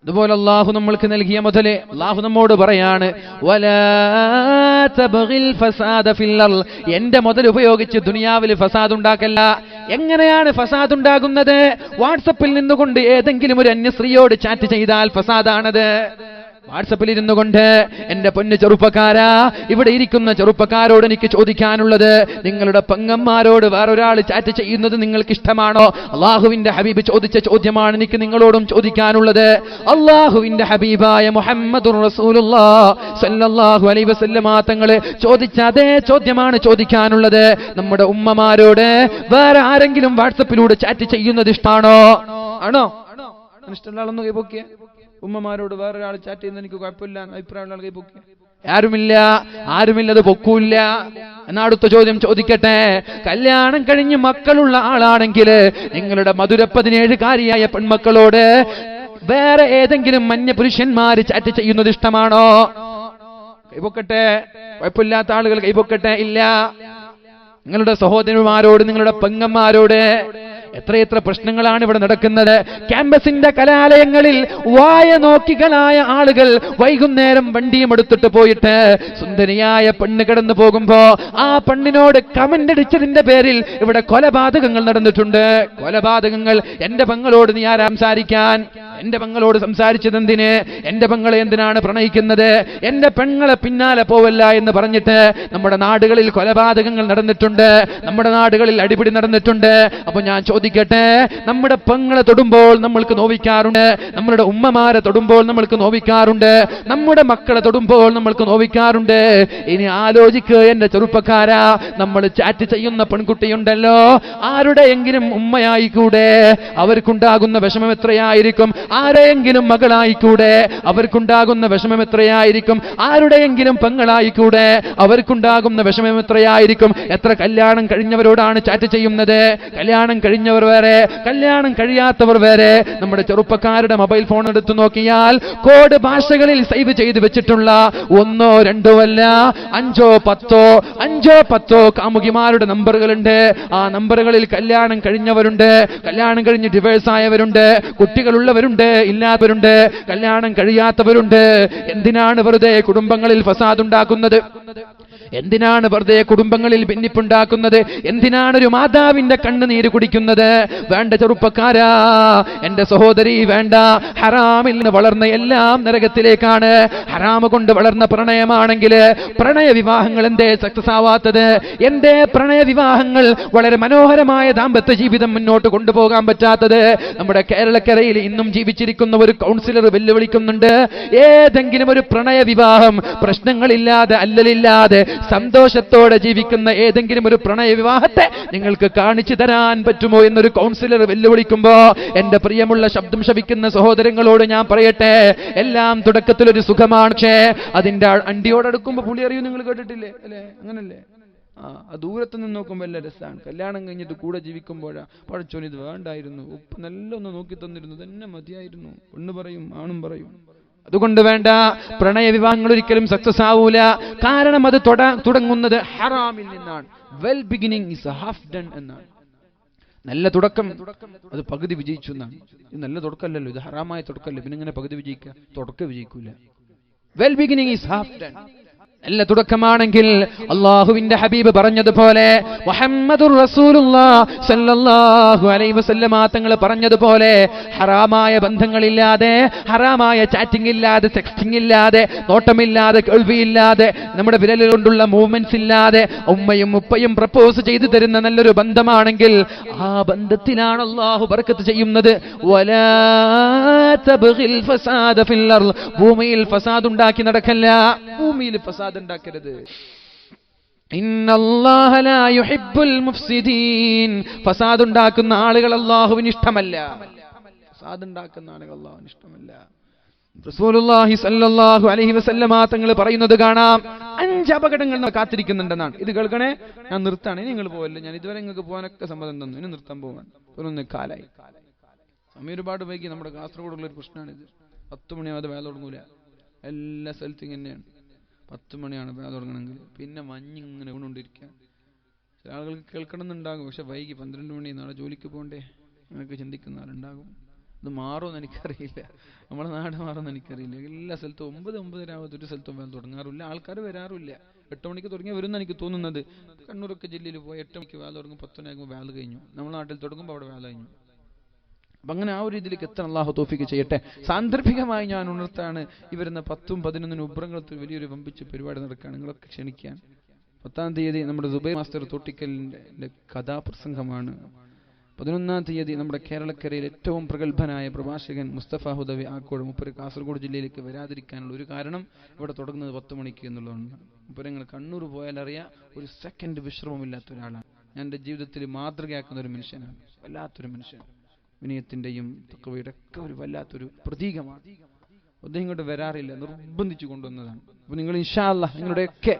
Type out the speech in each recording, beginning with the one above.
അതുപോലെ അള്ളാഹു നമ്മൾക്ക് നൽകിയ മുതല് അള്ളാഹു നമ്മോട് പറയാണ്, വലാ തബ്ഗിൽ ഫസാദ ഫിൽ അർള്, എന്റെ മുതൽ ഉപയോഗിച്ച് ദുനിയാവിൽ ഫസാദ് ഉണ്ടാക്കല്ല. എങ്ങനെയാണ് ഫസാദ് ഉണ്ടാകുന്നത്? വാട്സപ്പിൽ നിന്നുകൊണ്ട് ഏതെങ്കിലും ഒരു അന്യസ്ത്രീയോട് ചാറ്റ് ചെയ്താൽ ഫസാദാണത്. വാട്സപ്പിൽ ഇരുന്നു കൊണ്ട് എന്റെ പൊന്നു ചെറുപ്പക്കാരാ, ഇവിടെ ഇരിക്കുന്ന ചെറുപ്പക്കാരോട് എനിക്ക് ചോദിക്കാനുള്ളത്, നിങ്ങളുടെ പെങ്ങന്മാരോട് വേറൊരാൾ ചാറ്റ് ചെയ്യുന്നത് നിങ്ങൾക്ക് ഇഷ്ടമാണോ? അള്ളാഹുവിന്റെ ഹബീബ് ചോദിച്ച ചോദ്യമാണ് എനിക്ക് നിങ്ങളോടും ചോദിക്കാനുള്ളത്. അള്ളാഹുവിന്റെ ഹബീബായ മുഹമ്മദുർ റസൂലുള്ളാഹി സ്വല്ലല്ലാഹു അലൈഹി വസല്ലമ തങ്ങള് ചോദിച്ച അതേ ചോദ്യമാണ് ചോദിക്കാനുള്ളത്. നമ്മുടെ ഉമ്മമാരോട് വേറെ ആരെങ്കിലും വാട്സപ്പിലൂടെ ചാറ്റ് ചെയ്യുന്നത് ഇഷ്ടമാണോ? ആണോ? ഇഷ്ടമുള്ള ആളൊന്നും കൈപൊക്കിയ. ഉമ്മമാരോട് വേറൊരാൾ ചാറ്റ് ചെയ്യുന്നത് എനിക്ക് കുഴപ്പമില്ല അഭിപ്രായമുള്ള ആൾ കൈപൊക്കിയ. ആരുമില്ലത് പൊക്കൂല്ല. എന്നാ അടുത്ത ചോദ്യം ചോദിക്കട്ടെ, കല്യാണം കഴിഞ്ഞ് മക്കളുള്ള ആളാണെങ്കിൽ നിങ്ങളുടെ മധുര 17കാരിയായ പെൺമക്കളോട് വേറെ ഏതെങ്കിലും മഞ്ഞ പുരുഷന്മാര് ചാറ്റ് ചെയ്യുന്നത് ഇഷ്ടമാണോ? കൈപൊക്കട്ടെ. കുഴപ്പമില്ലാത്ത ആളുകൾ കൈപൊക്കട്ടെ. ഇല്ല. നിങ്ങളുടെ സഹോദരന്മാരോട്, നിങ്ങളുടെ പെങ്ങന്മാരോട് എത്രയെത്ര പ്രശ്നങ്ങളാണ് ഇവിടെ നടക്കുന്നത്. ക്യാമ്പസിന്റെ കലാലയങ്ങളിൽ വായ നോക്കികളായ ആളുകൾ വൈകുന്നേരം വണ്ടിയും എടുത്തിട്ട് പോയിട്ട് സുന്ദരിയായ പെണ്ണ് കടന്നു പോകുമ്പോ ആ പെണ്ണിനോട് കമന്റ് അടിച്ചതിന്റെ പേരിൽ ഇവിടെ കൊലപാതകങ്ങൾ നടന്നിട്ടുണ്ട്. കൊലപാതകങ്ങൾ. എന്റെ പെങ്ങളോട് നീ ആരാ സംസാരിക്കാൻ? എന്റെ പെങ്ങളോട് സംസാരിച്ചത് എന്തിന്? എന്റെ പെങ്ങളെ എന്തിനാണ് പ്രണയിക്കുന്നത്? എന്റെ പെങ്ങളെ പിന്നാലെ പോവല്ല എന്ന് പറഞ്ഞിട്ട് നമ്മുടെ നാടുകളിൽ കൊലപാതകങ്ങൾ നടന്നിട്ടുണ്ട്. നമ്മുടെ നാടുകളിൽ അടിപിടി നടന്നിട്ടുണ്ട്. അപ്പൊ ഞാൻ ചോദിക്കട്ടെ, നമ്മുടെ പെങ്ങളെ തൊടുമ്പോൾ നമ്മൾക്ക് നോവിക്കാറുണ്ട്, നമ്മുടെ ഉമ്മമാരെ തൊടുമ്പോൾ നമ്മൾക്ക് നോവിക്കാറുണ്ട്, നമ്മുടെ മക്കളെ തൊടുമ്പോൾ നമ്മൾക്ക് നോവിക്കാറുണ്ട്. ഇനി ആലോചിക്കുക എന്റെ ചെറുപ്പക്കാരാ, നമ്മൾ ചാറ്റ് ചെയ്യുന്ന പെൺകുട്ടിയുണ്ടല്ലോ, ആരുടെയെങ്കിലും ഉമ്മയായിക്കൂടെ? അവർക്കുണ്ടാകുന്ന വിഷമം എത്രയായിരിക്കും? ആരെയെങ്കിലും മകളായിക്കൂടെ? അവർക്കുണ്ടാകുന്ന വിഷമം എത്രയായിരിക്കും? ആരുടെയെങ്കിലും പെങ്ങളായിക്കൂടെ? അവർക്കുണ്ടാകുന്ന വിഷമം എത്രയായിരിക്കും? എത്ര കല്യാണം കഴിഞ്ഞവരോടാണ് ചാറ്റ് ചെയ്യുന്നത്? കല്യാണം കഴിഞ്ഞവർ വേറെ, കല്യാണം കഴിയാത്തവർ വേറെ. നമ്മുടെ ചെറുപ്പക്കാരുടെ മൊബൈൽ ഫോൺ എടുത്തു നോക്കിയാൽ കോഡ് ഭാഷകളിൽ സേവ് ചെയ്ത് വെച്ചിട്ടുള്ള 1 2 അല്ല 5 10 കാമുകിമാരുടെ നമ്പറുകളുണ്ട്. ആ നമ്പറുകളിൽ കല്യാണം കഴിഞ്ഞവരുണ്ട്, കല്യാണം കഴിഞ്ഞ് ഡിവേഴ്സ് ആയവരുണ്ട്, കുട്ടികളുള്ളവരുണ്ട്, ഇല്ലാത്തവരുണ്ട്, കല്യാണം കഴിയാത്തവരുണ്ട്. എന്തിനാണ് വെറുതെ കുടുംബങ്ങളിൽ ഫസാദ് ഉണ്ടാക്കുന്നത്? എന്തിനാണ് വെറുതെ കുടുംബങ്ങളിൽ ഭിന്നിപ്പുണ്ടാക്കുന്നത്? എന്തിനാണ് ഒരു മാതാവിന്റെ കണ്ണുനീര് കുടിക്കുന്നത്? വേണ്ട ചെറുപ്പക്കാരാ, എന്റെ സഹോദരി, വേണ്ട. ഹറാമിൽ നിന്ന് വളർന്ന എല്ലാം നരകത്തിലേക്കാണ്. ഹറാമ് കൊണ്ട് വളർന്ന പ്രണയമാണെങ്കിൽ പ്രണയ വിവാഹങ്ങൾ എന്തേ സക്സസ് ആവാത്തത്? എന്തേ പ്രണയ വിവാഹങ്ങൾ, വളരെ മനോഹരമായ ദാമ്പത്യ ജീവിതം മുന്നോട്ട് കൊണ്ടുപോകാൻ പറ്റാത്തത്? നമ്മുടെ കേരളക്കരയിൽ ഇന്നും ജീവിച്ചിരിക്കുന്ന ഒരു കൗൺസിലർ വെല്ലുവിളിക്കുന്നുണ്ട്, ഏതെങ്കിലും ഒരു പ്രണയ വിവാഹം പ്രശ്നങ്ങളില്ലാതെ, അല്ലലില്ലാതെ, സന്തോഷത്തോടെ ജീവിക്കുന്ന ഏതെങ്കിലും ഒരു പ്രണയ വിവാഹത്തെ നിങ്ങൾക്ക് കാണിച്ചു തരാൻ പറ്റുമോ എന്നൊരു കൗൺസിലർ വെല്ലുവിളിക്കുമ്പോ എന്റെ പ്രിയമുള്ള ശബ്ദം ശവിക്കുന്ന സഹോദരങ്ങളോട് ഞാൻ പറയട്ടെ, എല്ലാം തുടക്കത്തിൽ ഒരു സുഖമാണ്. പക്ഷേ അതിന്റെ അണ്ടിയോടടുക്കുമ്പോ പുളി അറിയും. നിങ്ങൾ കേട്ടിട്ടില്ലേ? അല്ലേ? അങ്ങനല്ലേ? ദൂരത്ത് നിന്ന് നോക്കുമ്പോൾ എല്ലാ രസമാണ്. കല്യാണം കഴിഞ്ഞിട്ട് കൂടെ ജീവിക്കുമ്പോഴാ പഴച്ചോൻ ഇത് വേണ്ടായിരുന്നു, ഉപ്പ് നല്ല ഒന്ന് നോക്കി തന്നിരുന്നു, തന്നെ മതിയായിരുന്നു, പെണ്ണ് പറയും, ആണും പറയും. അതുകൊണ്ട് വേണ്ട, പ്രണയ വിവാഹങ്ങൾ ഒരിക്കലും സക്സസ് ആവൂല. കാരണം അത് തുടങ്ങുന്നത് ഹറാമിൽ നിന്നാണ്. Well beginning is half done എന്നാണ്. നല്ല തുടക്കം അത് പകുതി വിജയിച്ചു എന്നാണ്. ഇത് നല്ല തുടക്കമല്ലല്ലോ, ഇത് ഹറാമായ തുടക്കമല്ലേ, പിന്നെ ഇങ്ങനെ പകുതി വിജയിക്കുക? തുടക്കം വിജയിക്കൂല. Well beginning is half done. നല്ല തുടക്കമാണെങ്കിൽ അള്ളാഹുവിന്റെ ഹബീബ് പറഞ്ഞതുപോലെ, മുഹമ്മദുർ റസൂലുള്ളാഹി സ്വല്ലല്ലാഹു അലൈഹി വസല്ലമ തങ്ങൾ പറഞ്ഞതുപോലെ, ഹറാമായ ബന്ധങ്ങളില്ലാതെ, ഹറാമായ ചാറ്റിംഗ് ഇല്ലാതെ, സെക്സ്റ്റിംഗ് ഇല്ലാതെ, നോട്ടമില്ലാതെ, കേൾവിയില്ലാതെ, നമ്മുടെ വിരൽ കൊണ്ടുള്ള മൂവ്മെന്റ്സ് ഇല്ലാതെ ഉമ്മയും ഉപ്പയും പ്രപ്പോസ് ചെയ്തു തരുന്ന നല്ലൊരു ബന്ധമാണെങ്കിൽ ആ ബന്ധത്തിലാണ് അള്ളാഹു ബർക്കത്ത് ചെയ്യുന്നത്. വലാ തബ്ഗിൽ ഫസാദ ഫിൽ അർള്, ഭൂമിയിൽ ഫസാദ് ഉണ്ടാക്കി നടക്കല്ല, ഭൂമിയിൽ ഫസാദ് ഉണ്ടാക്കരുത്. ഇന്നല്ലാഹ ലാ യുഹിബ്ബുൽ മുഫ്സിദീൻ, ഫസാദ് ഉണ്ടാക്കുന്ന ആളുകൾ അല്ലാഹുവിന് ഇഷ്ടമല്ല. ഫസാദ് ഉണ്ടാക്കുന്ന ആളുകൾ അല്ലാഹുവിന് ഇഷ്ടമല്ല. റസൂലുള്ളാഹി സ്വല്ലല്ലാഹു അലൈഹി വസല്ലമ തങ്ങൾ പറയുന്നത് കാണാം, 5 അപകടങ്ങൾ കാത്തിരിക്കുന്നുണ്ടെന്നാണ്. ഇത് കേൾക്കണേ, ഞാൻ നിർത്താണ്, ഇനി നിങ്ങൾ പോവല്ലേ, ഞാൻ ഇതുവരെ നിങ്ങൾക്ക് പോകാനൊക്കെ സമ്മതം തന്നു, ഇനി നിർത്താൻ പോകാൻ ഒരു കാലായി. സമയം ഒരുപാട് വൈകി. നമ്മുടെ കാസർഗോഡുള്ള ഒരു പ്രശ്നമാണിത്. 10 മണിയാവാതെ വേല തുടങ്ങൂല. എല്ലാ സ്ഥലത്തും ഇങ്ങനെയാണ്. 10 മണിയാണ് വേല തുടങ്ങണമെങ്കിൽ. പിന്നെ മഞ്ഞിങ്ങനെ വീണുകൊണ്ടിരിക്കുക. ചില ആളുകൾക്ക് കേൾക്കണം എന്നുണ്ടാകും, പക്ഷെ വൈകി 12 മണി, നാളെ ജോലിക്ക് പോകണ്ടേ, അങ്ങനെയൊക്കെ ചിന്തിക്കുന്ന ആളുണ്ടാകും. ഇത് മാറുമെന്ന് എനിക്കറിയില്ല, നമ്മുടെ നാട് മാറുമെന്ന് എനിക്കറിയില്ല. എല്ലാ സ്ഥലത്തും 9-9:30 ഒരു സ്ഥലത്തും വേല തുടങ്ങാറില്ല, ആൾക്കാർ വരാറില്ല. 8 മണിക്ക് തുടങ്ങിയാൽ വരുമെന്ന് എനിക്ക് തോന്നുന്നത്. കണ്ണൂരൊക്കെ ജില്ലയിൽ പോയി 8 മണിക്ക് വേല തുടങ്ങും, 10 മണിയാകുമ്പോൾ വേല കഴിഞ്ഞു. നമ്മുടെ നാട്ടിൽ തുടങ്ങുമ്പോൾ അവിടെ വേല കഴിഞ്ഞു. അപ്പം അങ്ങനെ ആ ഒരു രീതിയിലേക്ക് എത്താൻ അള്ളാഹു തൗഫീഖ് ചെയ്യട്ടെ. സാന്ദർഭികമായി ഞാൻ ഉണർത്താണ്, ഈ വരുന്ന 10ഉം 11-നും ഉബ്രംകുളത്ത് വലിയൊരു വമ്പിച്ച് പരിപാടി നടക്കുകയാണ്. നിങ്ങളൊക്കെ ക്ഷണിക്കാൻ. 10-ാം തീയതി നമ്മുടെ സുബൈർ മാസ്റ്റർ തോട്ടിക്കലിൻ്റെ കഥാപ്രസംഗമാണ്. 11-ാം തീയതി നമ്മുടെ കേരളക്കരയിൽ ഏറ്റവും പ്രഗത്ഭനായ പ്രഭാഷകൻ മുസ്തഫ ഹുദവി ആക്കോട്, മുപ്പര് കാസർഗോഡ് ജില്ലയിലേക്ക് വരാതിരിക്കാനുള്ള ഒരു കാരണം ഇവിടെ തുടങ്ങുന്നത് 10 മണിക്ക് എന്നുള്ളതാണ്. മുപ്പര് നിങ്ങൾ കണ്ണൂർ പോയാലറിയാം, ഒരു സെക്കൻഡ് വിശ്രമമില്ലാത്ത ഒരാളാണ്. ഞാൻ എൻ്റെ ജീവിതത്തിൽ മാതൃകയാക്കുന്ന ഒരു മനുഷ്യനാണ്, വല്ലാത്തൊരു മനുഷ്യൻ. വിനയത്തിൻ്റെയും തഖ്വയുടെ ഒക്കെ ഒരു വല്ലാത്തൊരു പ്രതീകമാണ്. അദ്ദേഹം ഇങ്ങോട്ട് വരാറില്ല, നിർബന്ധിച്ചു കൊണ്ടുവന്നതാണ്. അപ്പോൾ നിങ്ങൾ ഇൻഷാ അല്ലാഹ് നിങ്ങളുടെയൊക്കെ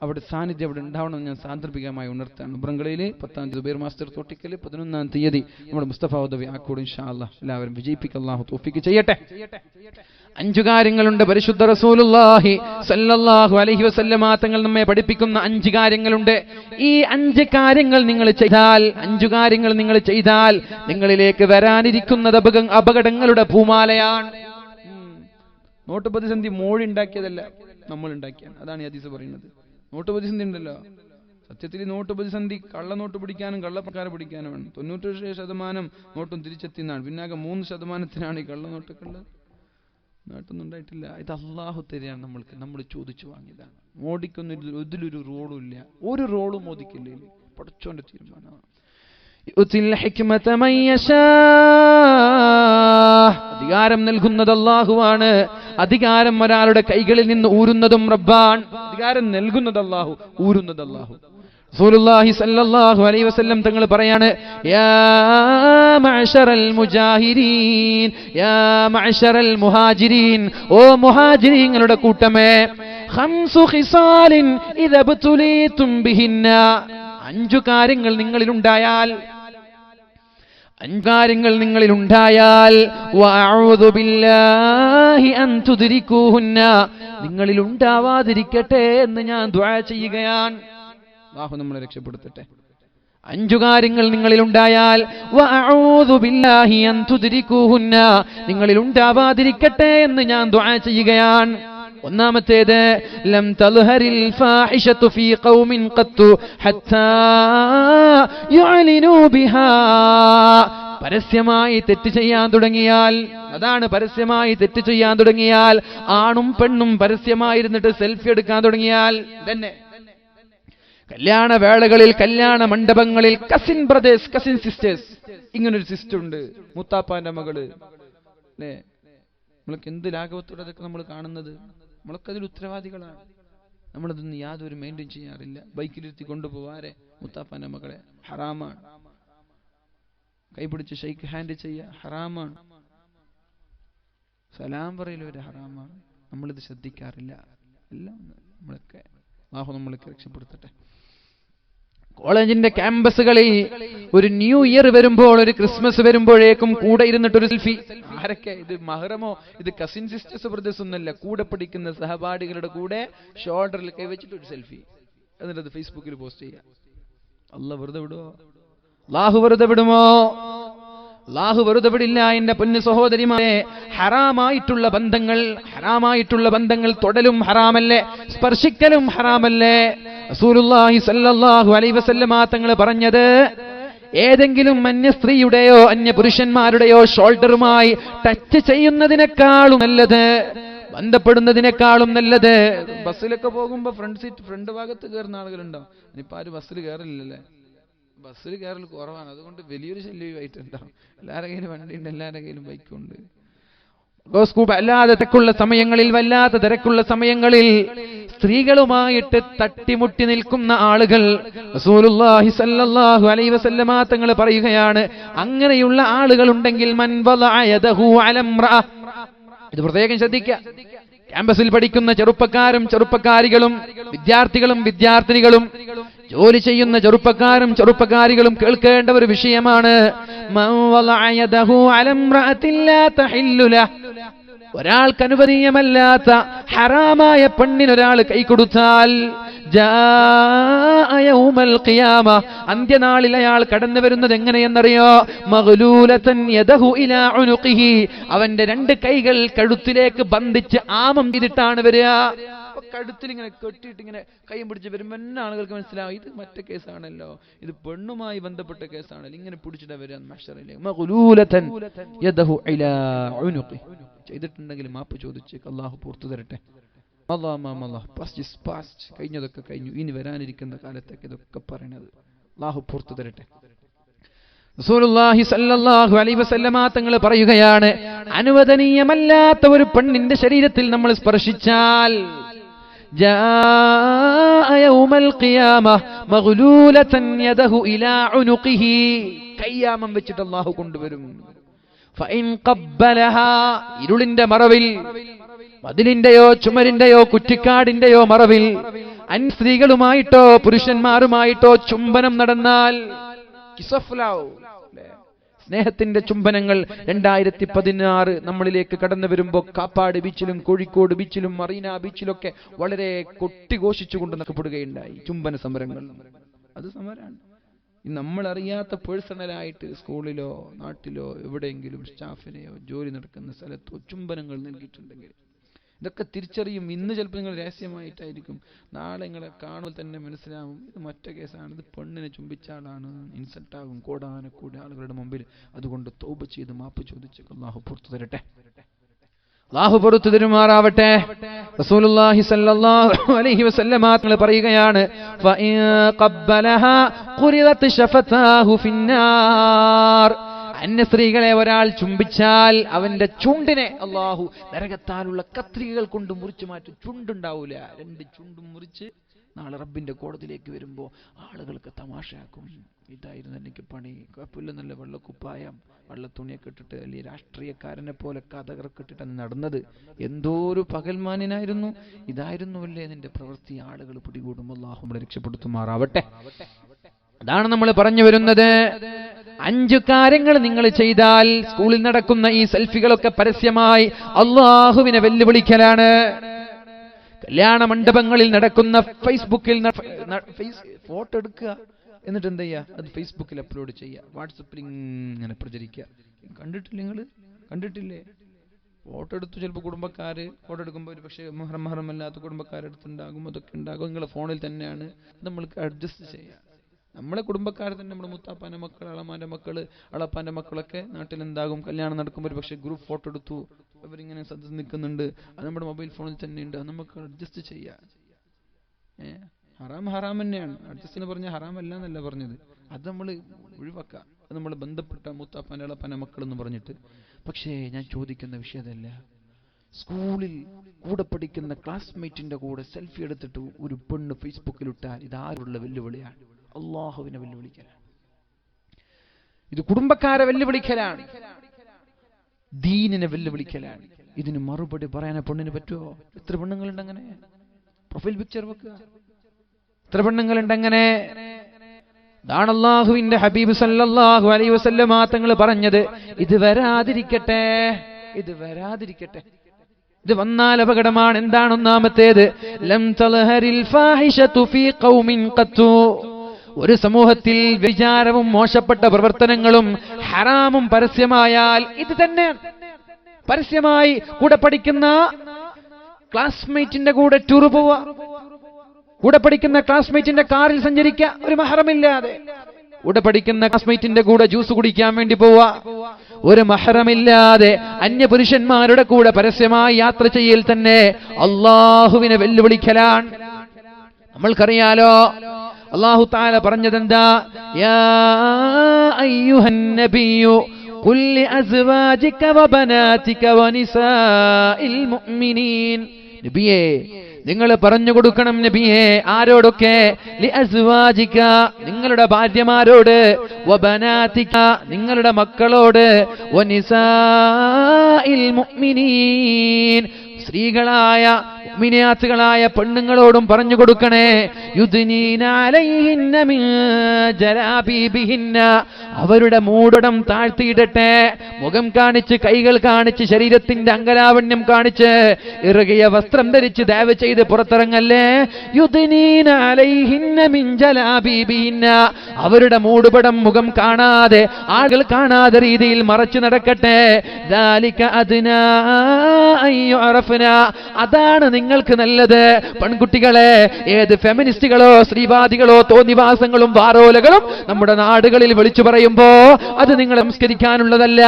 അവിടെ സാന്നിധ്യം അവിടെ ഉണ്ടാവണമെന്ന് ഞാൻ സാന്ദർഭികമായി ഉണർത്താണ്. ഉബ്രംകളയിൽ 10-ാം തീയതി സുബൈർ മാസ്റ്റർ തോട്ടിക്കൽ, 11-ാം തീയതി നമ്മുടെ മുസ്തഫ ഹുദവി ആക്കോട്. ഇൻഷാ അല്ലാഹ് എല്ലാവരും വിജയിപ്പിക്കുക, അല്ലാഹു തൗഫീഖ് ചെയ്യട്ടെ. 5 കാര്യങ്ങളുണ്ട് പരിശുദ്ധ റസൂലുള്ളാഹി സ്വല്ലല്ലാഹു അലൈഹി വസല്ലമ തങ്ങൾ നമ്മെ പഠിപ്പിക്കുന്ന 5 കാര്യങ്ങളുണ്ട്. ഈ 5 കാര്യങ്ങൾ നിങ്ങൾ ചെയ്താൽ നിങ്ങളിലേക്ക് വരാനിരിക്കുന്നത് അപകടങ്ങളുടെ പൂമാലയാണ്. നോട്ട് പ്രതിസന്ധി മോഴി ഉണ്ടാക്കിയതല്ല, നമ്മൾ ഉണ്ടാക്കിയാണ്. അതാണ് ഈ ഹദീസ് പറയുന്നത്. നോട്ട് പ്രതിസന്ധി ഉണ്ടല്ലോ, സത്യത്തിൽ നോട്ട് പ്രതിസന്ധി കള്ളനോട്ട് പിടിക്കാനും കള്ളപ്രക്കാരെ പിടിക്കാനുമാണ്. 97% നോട്ടും തിരിച്ചെത്തിയെന്നാണ്. പിന്നാകെ 3% ഈ കള്ളനോട്ടൊക്കെ ഉള്ളത്. നാട്ടൊന്നും ഉണ്ടായിട്ടില്ല. ഇത് അള്ളാഹു തരികയാണ് നമ്മൾക്ക്, നമ്മൾ ചോദിച്ചു വാങ്ങിയതാണ്. മോദിക്കൊന്നും ഇതിലൊരു റോളും ഇല്ല, ഒരു റോളും മോദിക്കില്ല. പടച്ചോന്റെ തീരുമാനമാണ്. അധികാരം നൽകുന്നത് അല്ലാഹുവാണ്. അധികാരം ഒരാളുടെ കൈകളിൽ നിന്ന് ഊരുന്നതും റബ്ബാൻ. അധികാരം നൽകുന്നത് അല്ലാഹു, ഊരുന്നത് അല്ലാഹു. റസൂലുള്ളാഹി സ്വല്ലല്ലാഹു അലൈഹി വസല്ലം തങ്ങൾ പറയാണ്, യാ മഅശറൽ മുജാഹിരീൻ, യാ മഅശറൽ മുഹാജിരീൻ, ഓ മുഹാജിരീങ്ങളുടെ കൂട്ടമേ, 5 ഖിസാലിൻ ഇദാ ബതുലീതും ബിഹിന്ന, 5 കാര്യങ്ങൾ നിങ്ങളിലുണ്ടായാൽ വഅഊദു ബില്ലാഹി അൻ തുദ്രികൂഹുന്ന, നിങ്ങളിലുണ്ടാവാതിരിക്കട്ടെ എന്ന് ഞാൻ ദുആ ചെയ്യുകയാണ്. അല്ലാഹു നമ്മളെ രക്ഷപ്പെടുത്തട്ടെ. 5 കാര്യങ്ങൾ നിങ്ങളിലുണ്ടായാൽ വഅഊദു ബില്ലാഹി അൻ തുദ്രികൂഹുന്ന, നിങ്ങളിലുണ്ടാവാതിരിക്കട്ടെ എന്ന് ഞാൻ ദുആ ചെയ്യുകയാണ്. ഒന്നാമത്തേത്, ലം തൽഹരിൽ ഫാഹിഷതു ഫീ ഖൗമിൻ ഖത്തു ഹത്താ യുഅലിനു ബിഹാ, പരസ്യമായി തെറ്റ് ചെയ്യാൻ തുടങ്ങിയാൽ, അതാണ് പരസ്യമായി തെറ്റ് ചെയ്യാൻ തുടങ്ങിയാൽ, ആണും പെണ്ണും പരസ്യമായിരുന്നിട്ട് സെൽഫി എടുക്കാൻ തുടങ്ങിയാൽ തന്നെ. കല്യാണ വേളകളിൽ, കല്യാണ മണ്ഡപങ്ങളിൽ കസിൻ ബ്രദേഴ്സ്, കസിൻ സിസ്റ്റേഴ്സ്, ഇങ്ങനൊരു സിസ്റ്റർ ഉണ്ട്, മൂത്താപ്പാന്റെ മകള്, അല്ലേ? നമ്മളൊക്കെ എന്ത് ലാഘവത്തോടെ അതൊക്കെ നമ്മൾ കാണുന്നത്. നമ്മളൊക്കെ അതിൽ ഉത്തരവാദികളാണ്. നമ്മളതൊന്നും യാതൊരു മെയിൻറ്റെയിൻ ചെയ്യാറില്ല. ബൈക്കിലിരുത്തി കൊണ്ടുപോവാരെ മുത്താപ്പാന്റെ മകളെ, ഹറാമാണ്. കൈപിടിച്ച് ഷെയ്ക്ക് ഹാൻഡ് ചെയ്യുക ഹറാമാണ്. സലാം പറയൽ ഒരു ഹറാമാണ്. നമ്മളിത് ശ്രദ്ധിക്കാറില്ല. എല്ലാം നമ്മളൊക്കെ അല്ലാഹു നമ്മളൊക്കെ രക്ഷപ്പെടുത്തട്ടെ. കോളേജിന്റെ ക്യാമ്പസുകളിൽ ഒരു ന്യൂ ഇയർ വരുമ്പോൾ, ഒരു ക്രിസ്മസ് വരുമ്പോഴേക്കും കൂടെ ഇരുന്നിട്ടൊരു സെൽഫി. ആരൊക്കെ ഇത്? മഹ്റമോ? ഇത് കസിൻ സിസ്റ്റേഴ്സ് ബ്രദേഴ്സ് ഒന്നല്ല, കൂടെ പഠിക്കുന്ന സഹപാഠികളുടെ കൂടെ ഷോൾഡറിൽ കൈവച്ചിട്ട് ഒരു സെൽഫി, എന്നിട്ട് അത് ഫേസ്ബുക്കിൽ പോസ്റ്റ് ചെയ്യുക. അല്ലാഹു വെറുതെ വിടുമോ? അല്ലാഹു വെറുതെ വിടുമോ? അല്ലാഹു വെറുതെ വിടില്ല. എന്റെ പൊന്നു സഹോദരിമാരെ, ഹറാമായിട്ടുള്ള ബന്ധങ്ങൾ തൊടലും ഹറാമല്ലേ, സ്പർശിക്കലും ഹറാമല്ലേ? റസൂലുള്ളാഹി സ്വല്ലല്ലാഹു അലൈഹി വസല്ലമ തങ്ങൾ പറഞ്ഞത്, ഏതെങ്കിലും അന്യ സ്ത്രീയുടെയോ അന്യ പുരുഷന്മാരുടെയോ ഷോൾഡറുമായി ടച്ച് ചെയ്യുന്നതിനേക്കാളും നല്ലത്, ബന്ധപ്പെടുന്നതിനേക്കാളും നല്ലത്, ബസ്സിലൊക്കെ പോകുമ്പോ ഫ്രണ്ട് ഭാഗത്ത് കയറുന്ന ആളുകളുണ്ടോ? ഇനിയിപ്പോ ആരും ബസ്സിൽ കയറില്ലല്ലേ? ബസ്സിൽ കയറൽ കുറവാണ്. അതുകൊണ്ട് വലിയൊരു ശല്യമായിട്ടുണ്ടാവും. എല്ലാവരുടെ കയ്യിലും വണ്ടിയുണ്ട്, എല്ലാവരുടെ കയ്യിലും ബൈക്കുണ്ട്. അല്ലാതെ വല്ലാത്ത തിരക്കുള്ള സമയങ്ങളിൽ സ്ത്രീകളുമായിട്ട് തട്ടിമുട്ടി നിൽക്കുന്ന ആളുകൾ, റസൂലുള്ളാഹി സ്വല്ലല്ലാഹു അലൈഹി വസല്ലമ തങ്ങൾ പറയുകയാണ്, അങ്ങനെയുള്ള ആളുകൾ ഉണ്ടെങ്കിൽ മൻ വദഅ യദഹു അല ഇംറഅ, ഇത് പ്രത്യേകം ശ്രദ്ധിക്കുക. ക്യാമ്പസിൽ പഠിക്കുന്ന ചെറുപ്പക്കാരികളും വിദ്യാർത്ഥികളും വിദ്യാർത്ഥിനികളും ജോലി ചെയ്യുന്ന ചെറുപ്പക്കാരികളും കേൾക്കേണ്ട ഒരു വിഷയമാണ്. മൻ വദഅ യദഹു അല ഇംറഅത്തിൻ ലാ തഹില്ലു ലഹു, ഒരാൾക്ക് അനുവദനീയമല്ലാത്ത ഹറാമായ പെണ്ണിനൊരാൾ കൈ കൊടുത്താൽ, ജാഅ യൗമൽ ഖിയാമ, അന്ത്യനാളിൽ അയാൾ കടന്നു വരുന്നത് എങ്ങനെയെന്നറിയോ? മഗ്ലൂലതൻ യദഹു ഇലാ ഉനുഖിഹി, അവന്റെ രണ്ട് കൈകൾ കഴുത്തിലേക്ക് ബന്ധിച്ച് ആമം ചെയ്തിട്ടാണ് വരിക. കഴുത്തിൽ ഇങ്ങനെ കെട്ടിയിട്ട് ഇങ്ങനെ കൈയും പിടിച്ച് വരുമ്പോൾ തന്നെ ആളുകൾക്ക് മനസ്സിലാവും ഇത് മറ്റേ കേസാണല്ലോ, ഇത് പെണ്ണുമായി ബന്ധപ്പെട്ട കേസാണല്ലോ, ഇങ്ങനെ പിടിച്ചിട്ട് വരാൻ മഹ്ശറിലെ മഗ്ലൂലതൻ യദഹു ഇലാ ഉനുഖി. ചെയ്തിട്ടുണ്ടെങ്കിൽ മാപ്പ് ചോദിച്ചേക്ക്, അല്ലാഹു പുറത്തു തരട്ടെ. കഴിഞ്ഞതൊക്കെ കഴിഞ്ഞു, ഇനി വരാനിരിക്കുന്ന കാലത്തേക്ക് ഇതൊക്കെ പറയണത്. അല്ലാഹു പുറത്തു തരട്ടെ. റസൂലുള്ളാഹി സ്വല്ലല്ലാഹു അലൈഹി വസല്ലമ തങ്ങൾ പറയുകയാണ്, അനുവദനീയമല്ലാത്ത ഒരു പെണ്ണിന്റെ ശരീരത്തിൽ നമ്മൾ സ്പർശിച്ചാൽ ജാഅ യൗമൽ ഖിയാമ മഗ്ലൂലതൻ യദഹു ഇലാ ഉനുഖിഹി, കയ്യാമം വെച്ചിട്ട് അല്ലാഹു കൊണ്ടുവരും. ഫഇൻ ഖബ്ബലഹാ, ഇരുളിന്റെ മറവിൽ, മതിലിന്റെയോ ചുമരിന്റെയോ കുറ്റിക്കാടിന്റെയോ മറവിൽ സ്ത്രീകളുമായിട്ടോ പുരുഷന്മാരുമായിട്ടോ ചുംബനം നടന്നാൽ, സ്നേഹത്തിന്റെ ചുംബനങ്ങൾ 2016 നമ്മളിലേക്ക് കടന്നു വരുമ്പോൾ കാപ്പാട് ബീച്ചിലും കോഴിക്കോട് ബീച്ചിലും മറീന ബീച്ചിലൊക്കെ വളരെ കൊട്ടിഘോഷിച്ചുകൊണ്ട് നടക്കപ്പെടുകയുണ്ടായി ചുംബന സമരങ്ങൾ. അത് സമരമാണ്. നമ്മൾ അറിയാത്ത പേഴ്സണലായിട്ട് സ്കൂളിലോ നാട്ടിലോ എവിടെയെങ്കിലും സ്റ്റാഫിനെയോ ജോലി നടക്കുന്ന സ്ഥലത്തോ ചുംബനങ്ങൾ നൽകിയിട്ടുണ്ടെങ്കിൽ ഇതൊക്കെ തിരിച്ചറിയും. ഇന്ന് ചിലപ്പോൾ നിങ്ങൾ രഹസ്യമായിട്ടായിരിക്കും, നാളെ നിങ്ങളെ കാണുമ്പോൾ തന്നെ മനസ്സിലാവും ഇത് മറ്റേ കേസാണ്, ഇത് പെണ്ണിനെ ചുംബിച്ച ആളാണ്, ഇൻസൾട്ടാകും കോടാനക്കൂടി ആളുകളുടെ മുമ്പിൽ. അതുകൊണ്ട് തൗബ ചെയ്ത് മാപ്പ് ചോദിച്ച് അല്ലാഹു പുറത്തു തരട്ടെ, അല്ലാഹു പുറത്തു തരുമാറാവട്ടെ. റസൂലുള്ളാഹി സ്വല്ലല്ലാഹു അലൈഹി വസല്ലമ തങ്ങൾ പറയുകയാണ്, ഫഇൻ ഖബ്ബലഹാ ഖുരിറത് ശഫതാഹു ഫിന്നാർ, അന്യ സ്ത്രീകളെ ഒരാൾ ചുംബിച്ചാൽ അവന്റെ ചുണ്ടിനെ അല്ലാഹു നരകത്താലുള്ള കത്രികകൾ കൊണ്ട് മുറിച്ചു മാറ്റും. ചുണ്ടുണ്ടാവൂല, രണ്ട് ചുണ്ടും മുറിച്ച് നാളെ റബ്ബിന്റെ കോടതിയിലേക്ക് വരുമ്പോ ആളുകൾക്ക് തമാശയാക്കും. ഇതായിരുന്നു എനിക്ക് പണി, കുഴപ്പമില്ല, നല്ല വെള്ളക്കുപ്പായം വെള്ളത്തുണിയൊക്കെ ഇട്ടിട്ട്, അല്ലെങ്കിൽ രാഷ്ട്രീയക്കാരനെ പോലെ കഥകളൊക്കെ ഇട്ടിട്ടാണ് നടന്നത്. എന്തോ ഒരു പകൽമാനായിരുന്നു, ഇതായിരുന്നുവല്ലേ നിന്റെ പ്രവൃത്തി. ആളുകൾ പിടികൂടും. അല്ലാഹു നമ്മളെ രക്ഷപ്പെടുത്തുമാറാവട്ടെ. അതാണ് നമ്മൾ പറഞ്ഞു വരുന്നത്. 5 കാര്യങ്ങൾ നിങ്ങൾ ചെയ്താൽ സ്കൂളിൽ നടക്കുന്ന ഈ സെൽഫികളൊക്കെ പരസ്യമായി അല്ലാഹുവിനെ വെല്ലുവിളിക്കലാണ്. കല്യാണ മണ്ഡപങ്ങളിൽ നടക്കുന്ന ഫേസ്ബുക്കിൽ ഫോട്ടോ എടുക്കുക, എന്നിട്ട് എന്ത് ചെയ്യുക, അത് ഫേസ്ബുക്കിൽ അപ്ലോഡ് ചെയ്യുക, വാട്സപ്പിൽ ഇങ്ങനെ പ്രചരിക്കുക. കണ്ടിട്ടില്ല, നിങ്ങൾ കണ്ടിട്ടില്ലേ? ഫോട്ടോ എടുത്തു, ചിലപ്പോൾ കുടുംബക്കാർ ഫോട്ടോ എടുക്കുമ്പോൾ ഒരു പക്ഷേ മഹറമല്ലാത്ത കുടുംബക്കാരെടുത്തുണ്ടാകും, അതൊക്കെ ഉണ്ടാകും. നിങ്ങളുടെ ഫോണിൽ തന്നെയാണ്, നമ്മൾക്ക് അഡ്ജസ്റ്റ് ചെയ്യാം. നമ്മളെ കുടുംബക്കാർ തന്നെ, നമ്മുടെ മുത്താപ്പാൻ്റെ മക്കൾ, അളമാൻ്റെ മക്കൾ, അളപ്പാൻ്റെ മക്കളൊക്കെ നാട്ടിലുണ്ടാകും. കല്യാണം നടക്കുമ്പോൾ ഒരു പക്ഷേ ഗ്രൂപ്പ് ഫോട്ടോ എടുത്തു, അവരിങ്ങനെ സദസ്സ് നിൽക്കുന്നുണ്ട്, അത് നമ്മുടെ മൊബൈൽ ഫോണിൽ തന്നെ ഉണ്ട്, അത് നമുക്ക് അഡ്ജസ്റ്റ് ചെയ്യാം. ഹറാം തന്നെയാണ്, അഡ്ജസ്റ്റ് എന്ന് പറഞ്ഞാൽ ഹറാമല്ല എന്നല്ല പറഞ്ഞത്, അത് നമ്മൾ ഒഴിവാക്കാം. അത് നമ്മൾ ബന്ധപ്പെട്ട മുത്താപ്പാൻ്റെ അളപ്പാൻ്റെ മക്കൾ എന്ന് പറഞ്ഞിട്ട്. പക്ഷേ ഞാൻ ചോദിക്കുന്ന വിഷയമല്ല, സ്കൂളിൽ കൂടെ പഠിക്കുന്ന ക്ലാസ്മേറ്റിന്റെ കൂടെ സെൽഫി എടുത്തിട്ട് ഒരു പെണ്ണ് ഫേസ്ബുക്കിലിട്ടാൽ ഇതാരുള്ള വെല്ലുവിളിയാണ്? അല്ലാഹുവിനെ വെല്ലുവിളിക്കലാണ്, ഇത് കുടുംബക്കാരെ വെല്ലുവിളിക്കലാണ്, ദീനിനെ വെല്ലുവിളിക്കലാണ്. ഇതിന് മറുപടി പറയാൻ പെണ്ണിന് പറ്റുമോ? എത്ര പെണ്ണുങ്ങളുണ്ട് അങ്ങനെ പ്രൊഫൈൽ പിക്ചർ വെക്കുക? എത്ര പെണ്ണുങ്ങളുണ്ട് അങ്ങനെ? ഇതാണ് അല്ലാഹുവിന്റെ ഹബീബ് സല്ലല്ലാഹു അലൈഹി വസല്ലമ തങ്ങൾ പറഞ്ഞത്, ഇത് വരാതിരിക്കട്ടെ, ഇത് വരാതിരിക്കട്ടെ. ഇത് വന്നാൽ അപകടമാണ്. എന്താണ് ഒന്നാമത്തേത്? ലം തൽഹരിൽ ഫാഹിഷതു ഫീ ഖൗമിൻ ഖത്തു, ഒരു സമൂഹത്തിൽ വിചാരവും മോശപ്പെട്ട പ്രവർത്തനങ്ങളും ഹറാമും പരസ്യമായാൽ ഇത് തന്നെ പരസ്യമായി. കൂടെ പഠിക്കുന്ന ക്ലാസ്മേറ്റിന്റെ കൂടെ ടൂർ പോവുക, കൂടെ പഠിക്കുന്ന ക്ലാസ്മേറ്റിന്റെ കാറിൽ സഞ്ചരിക്കുക, ഒരു മഹറമില്ലാതെ. കൂടെ പഠിക്കുന്ന ക്ലാസ്മേറ്റിന്റെ കൂടെ ജ്യൂസ് കുടിക്കാൻ വേണ്ടി പോവുക, ഒരു മഹറമില്ലാതെ അന്യപുരുഷന്മാരുടെ കൂടെ പരസ്യമായി യാത്ര ചെയ്യൽ തന്നെ അല്ലാഹുവിനെ വെല്ലുവിളിക്കലാണ്. നമ്മൾക്കറിയാലോ അല്ലാഹു തആല പറഞ്ഞതെന്താ? യാ അയ്യുഹൻ നബിയ്യു ഖുൽ ലി അസ്വാജിക വബനാതിക വനിസാഇൽ മുഅ്മിനീൻ. നബിയേ, നിങ്ങൾ പറഞ്ഞു കൊടുക്കണം നബിയേ. ആരോടൊക്കെ? ലി അസ്വാജിക, നിങ്ങളുടെ ഭാര്യമാരോട്, വബനാതിക, നിങ്ങളുടെ മക്കളോട്, വനിസാഇൽ മുഅ്മിനീൻ, സ്ത്രീകളായ മുഅ്മിനാത്തുകളായ പെണ്ണുങ്ങളോടും പറഞ്ഞു കൊടുക്കണേ, യുദ്നീന അലൈഹിന്ന മിൻ ജലാബീബിഹിന്ന, അവരുടെ മൂടടം താഴ്ത്തിയിടട്ടെ. മുഖം കാണിച്ച്, കൈകൾ കാണിച്ച്, ശരീരത്തിന്റെ അംഗലാവണ്യം കാണിച്ച് ഇറുകിയ വസ്ത്രം ധരിച്ച് ദയവ് ചെയ്ത് പുറത്തിറങ്ങല്ലേ. യുദ്നീന അലൈഹിന്ന മിൻ ജലാബീബിഹിന്ന, അവരുടെ മൂടുപടം മുഖം കാണാതെ, ആളുകൾ കാണാതെ രീതിയിൽ മറച്ചു നടക്കട്ടെ. ദാലിക അദ്നാ അയ്യുറഫ്ന, അതാണ് നിങ്ങൾക്ക് നല്ലത്. പെൺകുട്ടികളെ, ഏത് ഫെമിനിസ്റ്റുകളോ സ്ത്രീവാദികളോ തോന്നിവാസങ്ങളും വാരോലകളും നമ്മുടെ നാടുകളിൽ വിളിച്ചു പറയുമ്പോ അത് നിങ്ങൾ സംസ്കരിക്കാനുള്ളതല്ല.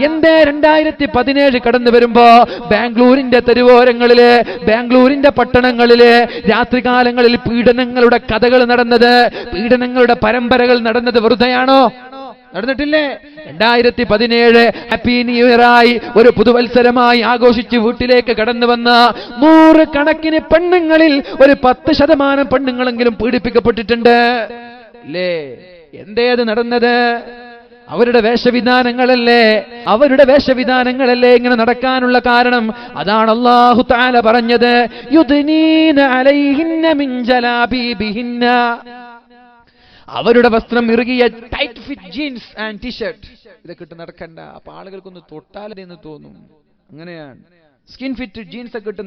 എന്തേ 2017 കടന്നു വരുമ്പോ ബാംഗ്ലൂരിന്റെ തെരുവോരങ്ങളില്, ബാംഗ്ലൂരിന്റെ പട്ടണങ്ങളില് രാത്രികാലങ്ങളിൽ പീഡനങ്ങളുടെ കഥകൾ നടന്നത്, പീഡനങ്ങളുടെ പരമ്പരകൾ നടന്നത് വെറുതെയാണോ? നടന്നിട്ടില്ലേ? 2017 ഹാപ്പി ന്യൂ ഇയറായി ഒരു പുതുവത്സരമായി ആഘോഷിച്ച് വീട്ടിലേക്ക് കടന്നു വന്ന 100 കണക്കിന് പെണ്ണുങ്ങളിൽ ഒരു 10% പെണ്ണുങ്ങളെങ്കിലും പീഡിപ്പിക്കപ്പെട്ടിട്ടുണ്ട് അല്ലേ? എന്തേത് നടന്നത്? അവരുടെ വേഷവിധാനങ്ങളല്ലേ, അവരുടെ വേഷവിധാനങ്ങളല്ലേ ഇങ്ങനെ നടക്കാനുള്ള കാരണം. അതാണ് അല്ലാഹു തആല പറഞ്ഞത്, യുദ്നീന അലൈഹിന്ന മിൻ ജലാബീബിഹിന്ന, അവരുടെ വസ്ത്രം ഇറുകിയ tight fit jeans and T shirt ഇതൊക്കെ ഇട്ട് നടക്കണ്ട. അപ്പൊ ആളുകൾക്കൊന്ന് തൊട്ടാലെന്ന് തോന്നും. അങ്ങനെയാണ് സ്കിൻ ഫിറ്റ് ജീൻസ് ഒക്കെ ഇട്ട്